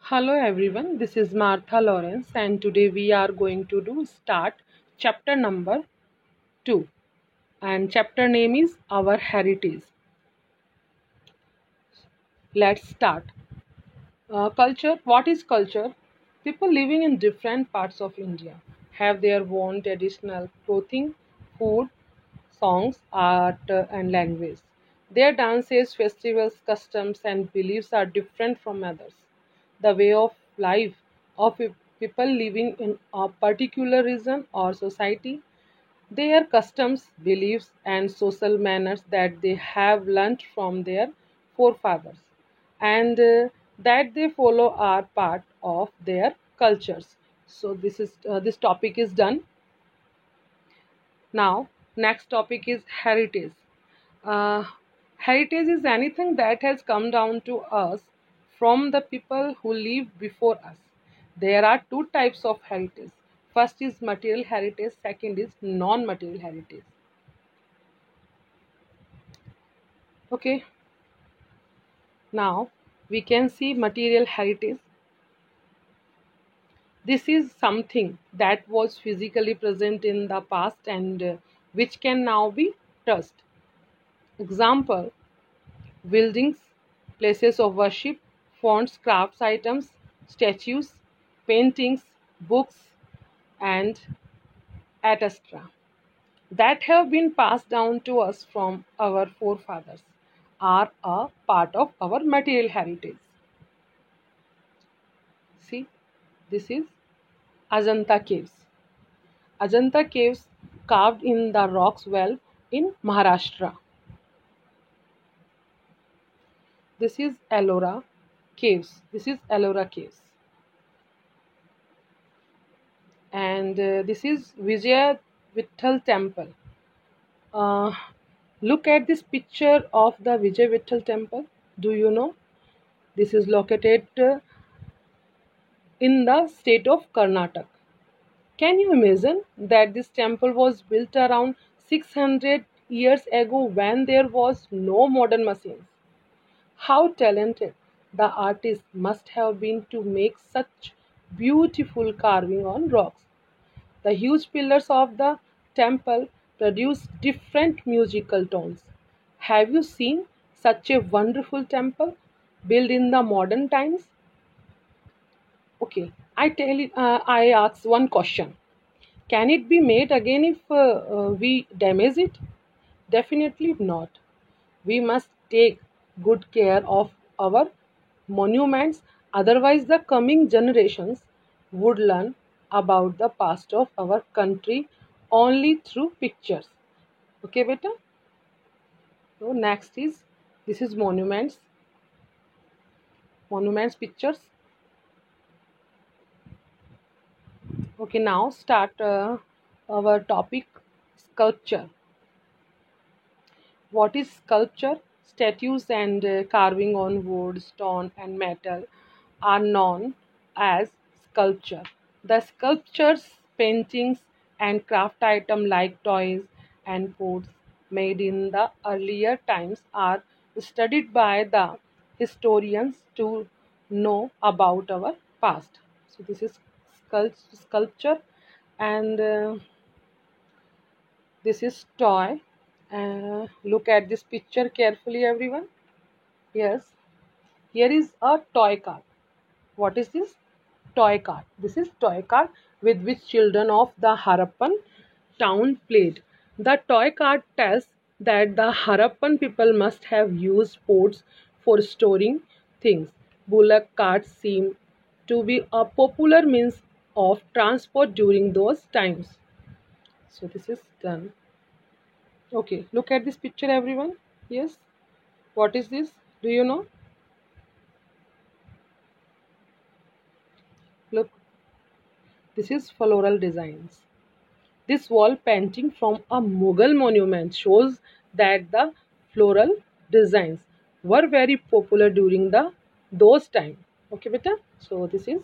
Hello everyone, this is Martha Lawrence and today we are going to do start chapter number 2 and chapter name is Our Heritage. Let's start. Culture, what is culture? People living in different parts of India have their own traditional clothing, food, songs, art and language. Their dances, festivals, customs and beliefs are different from others. The way of life of people living in a particular region or society, their customs, beliefs, and social manners that they have learnt from their forefathers and that they follow are part of their cultures. So this topic is done. Now, next topic is heritage. Uh, Heritage is anything that has come down to us from the people who lived before us. There are two types of heritage. First is material heritage, second is non material heritage. Okay, now we can see material heritage. This is something that was physically present in the past and which can now be touched. Example: buildings, places of worship, fonts, crafts items, statues, paintings, books, and etc. that have been passed down to us from our forefathers are a part of our material heritage. See, this is Ajanta caves. Ajanta caves carved in the rocks well in Maharashtra. This is Ellora caves. This is Ellora caves. And this is Vijaya Vitthal temple. Uh, Look at this picture of the Vijay Vitthal temple. Do you know? This is located in the state of Karnataka. Can you imagine that this temple was built around 600 years ago when there was no modern machines? How talented the artist must have been to make such beautiful carving on rocks. The huge pillars of the temple produce different musical tones. Have you seen such a wonderful temple built in the modern times? Okay, I ask one question. Can it be made again if we damage it? Definitely not. We must take good care of our monuments, otherwise, the coming generations would learn about the past of our country only through pictures. Okay, beta? So, next is this is monuments pictures. Okay, now start our topic sculpture. What is sculpture? Statues and carving on wood, stone, and metal are known as sculpture. The sculptures, paintings, and craft items like toys and pots made in the earlier times are studied by the historians to know about our past. So, this is sculpture, and this is toy. Look at this picture carefully, everyone. Yes, here is a toy car. What is this? Toy car. This is toy car with which children of the Harappan town played. The toy car tells that the Harappan people must have used pots for storing things. Bullock carts seem to be a popular means of transport during those times. So this is done. Okay, look at this picture, everyone. Yes, what is this? Do you know? Look, this is floral designs. This wall painting from a Mughal monument shows that the floral designs were very popular during the those time. Okay, beta. So this is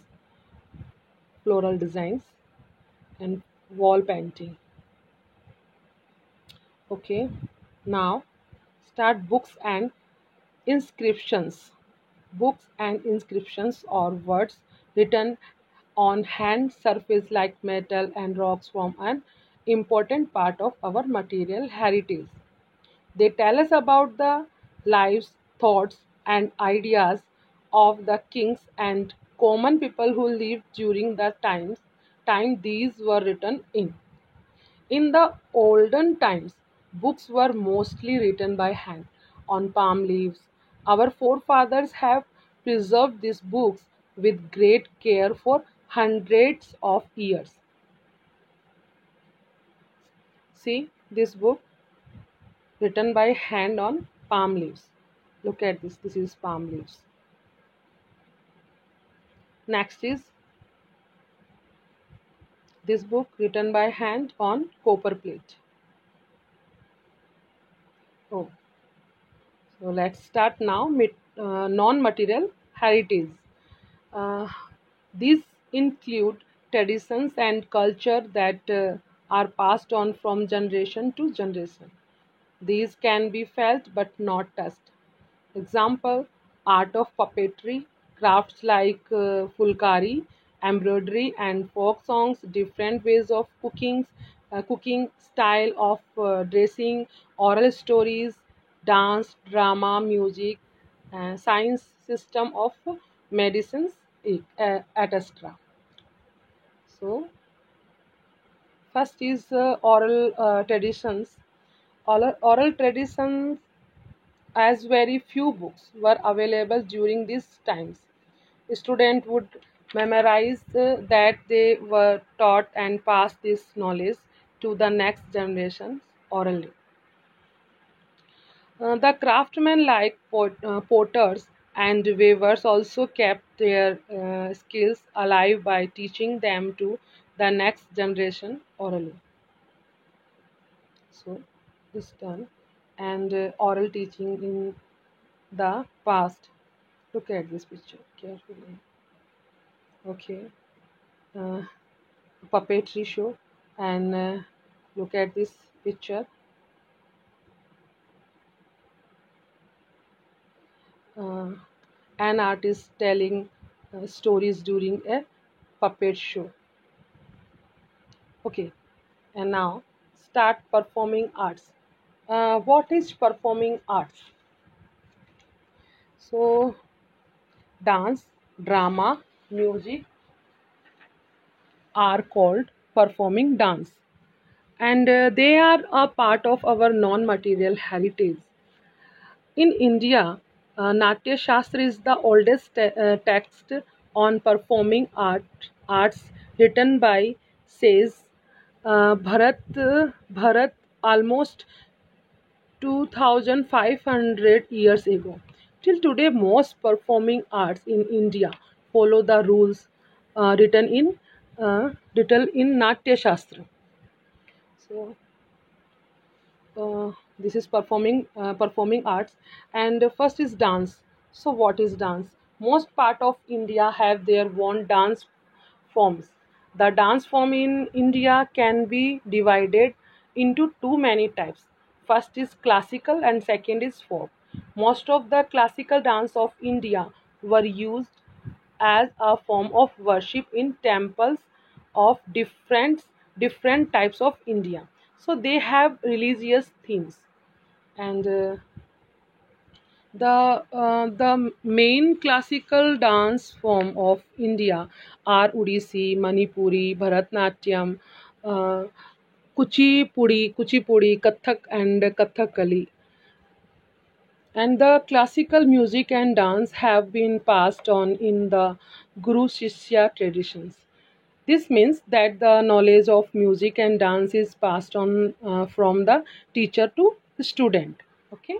floral designs and wall painting. Okay, now start books and inscriptions. books and inscriptions or words written on hand surface like metal and rocks form an important part of our material heritage. They tell us about the lives, thoughts, and ideas of the kings and common people who lived during the time these were written in. In the olden times, books were mostly written by hand on palm leaves. Our forefathers have preserved these books with great care for hundreds of years. See this book written by hand on palm leaves. Look at this. This is palm leaves. Next is this book written by hand on copper plate. Oh, so let's start now with non-material heritage. Uh, these include traditions and culture that are passed on from generation to generation. These can be felt but not touched. Example, art of puppetry, crafts like fulkari, embroidery and folk songs, different ways of cooking style of dressing, oral stories, dance, drama, music, science system of medicines, etc. So, first is oral traditions. Oral traditions, as very few books were available during these times. Students would memorize that they were taught and pass this knowledge to the next generation orally. The craftsmen like potters and weavers also kept their skills alive by teaching them to the next generation orally. So this done, and oral teaching in the past. Look at this picture carefully. Okay, uh, puppetry show, and look at this picture. Uh, an artist telling stories during a puppet show. Okay, and now start performing arts. What is performing arts? So, dance, drama, music are called performing dance, and they are a part of our non-material heritage. In India, Natya Shastra is the oldest text on performing arts written by says Bharat almost 2500 years ago. Till today, most performing arts in India follow the rules uh, written in written in Natya Shastra. So, this is performing arts, and first is dance. So what is dance? Most part of India have their own dance forms. The dance form in India can be divided into too many types. First is classical and second is folk. Most of the classical dance of India were used as a form of worship in temples of different types of India. So they have religious themes, and the main classical dance form of India are Odissi, Manipuri, Bharatnatyam, uh, Kuchipudi, Kathak, and Kathakali. And the classical music and dance have been passed on in the Guru Shishya traditions. This means that the knowledge of music and dance is passed on from the teacher to the student. Okay,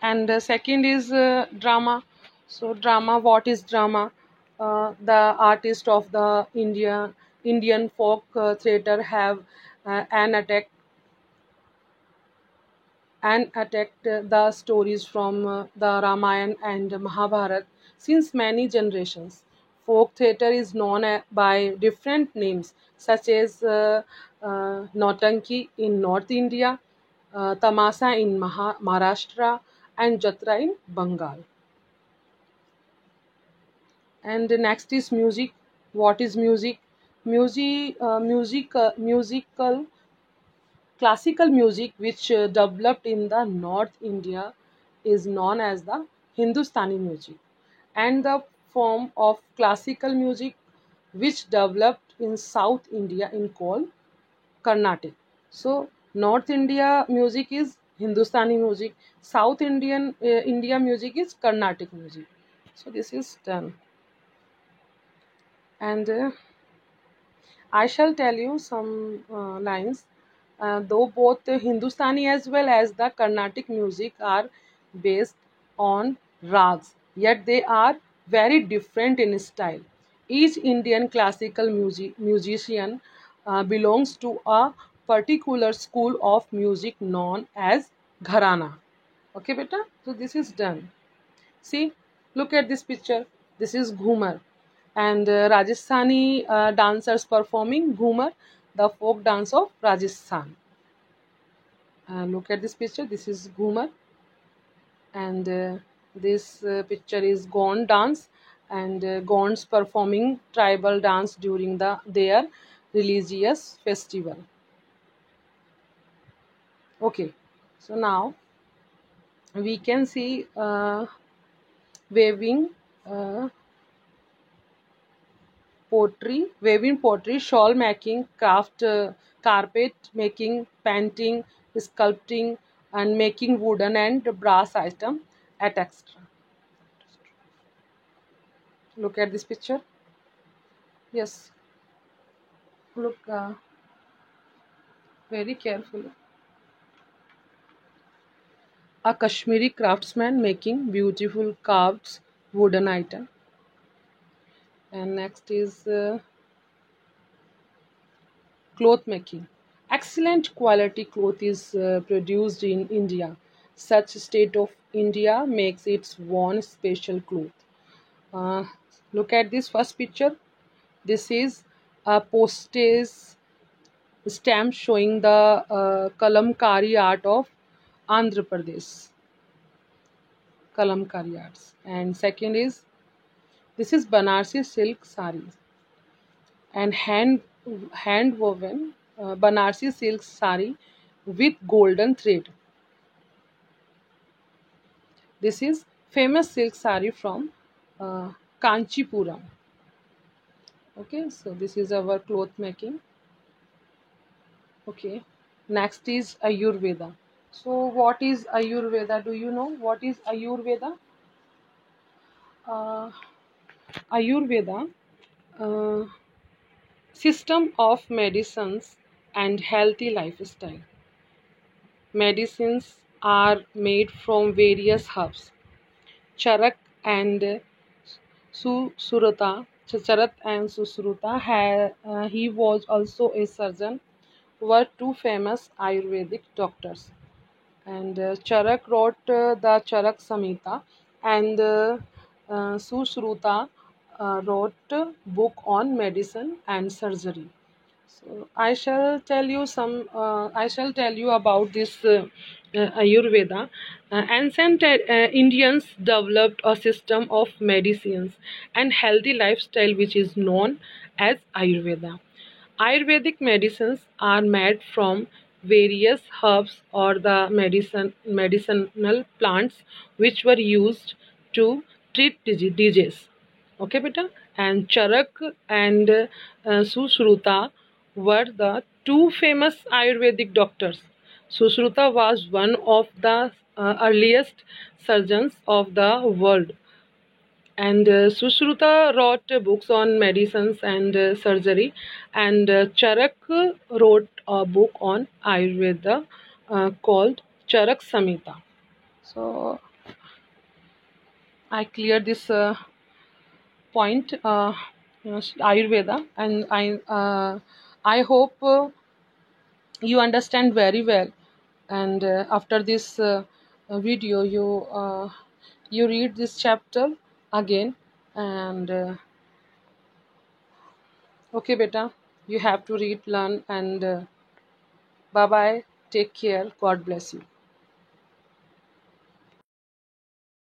and the second is drama. So, drama. What is drama? The artist of the Indian folk theatre have an attack and attacked the stories from the Ramayana and Mahabharata since many generations. Folk theatre is known by different names such as Nautanki in North India, Tamasa in Maharashtra, and Jatra in Bengal. And next is music. What is music? Musical classical music, which developed in the North India, is known as the Hindustani music, and the form of classical music which developed in South India in called Carnatic. So North India music is Hindustani music, South India music is Carnatic music. So this is done, and I shall tell you some lines. Though both the Hindustani as well as the Carnatic music are based on rags, yet they are very different in style. Each Indian classical musician belongs to a particular school of music known as Gharana. Okay, beta? So this is done. See, look at this picture. This is Ghumar, and Rajasthani dancers performing Ghumar, the folk dance of Rajasthan. Look at this picture. This is Ghumar, and this picture is Gond dance, and Gonds performing tribal dance during their religious festival. Okay, so now we can see waving. Weaving pottery, shawl making, carpet making, painting, sculpting, and making wooden and brass item, at extra. Look at this picture. Yes, look very carefully. A Kashmiri craftsman making beautiful carved wooden item. And next is cloth making. Excellent quality cloth is produced in India. Such state of India makes its own special cloth. Uh, Look at this first picture. This is a postage stamp showing the Kalamkari art of Andhra Pradesh. Kalamkari arts. And second is, this is Banarsi silk sarees and hand woven Banarsi silk sari with golden thread. This is famous silk sari from Kanchipuram. Okay, so this is our cloth making. Okay, next is Ayurveda. So what is Ayurveda? Do you know what is Ayurveda? Uh, Ayurveda, uh, system of medicines and healthy lifestyle. Medicines are made from various herbs. Charak and Charat and Susruta, he was also a surgeon, were two famous Ayurvedic doctors. And Charak wrote the Charak Samhita, and Susruta wrote a book on medicine and surgery. So I shall tell you about this Ayurveda. Ancient Indians developed a system of medicines and healthy lifestyle which is known as Ayurveda. Ayurvedic medicines are made from various herbs or the medicinal plants which were used to treat disease. Okay, beta. And Charak and Susruta were the two famous Ayurvedic doctors. Susruta was one of the earliest surgeons of the world, and Susruta wrote books on medicines and surgery, and Charak wrote a book on Ayurveda called Charak Samhita. So I cleared this point, Ayurveda, and I hope you understand very well. And after this video, you read this chapter again, and okay, beta, you have to read, learn, and bye bye. Take care. God bless you.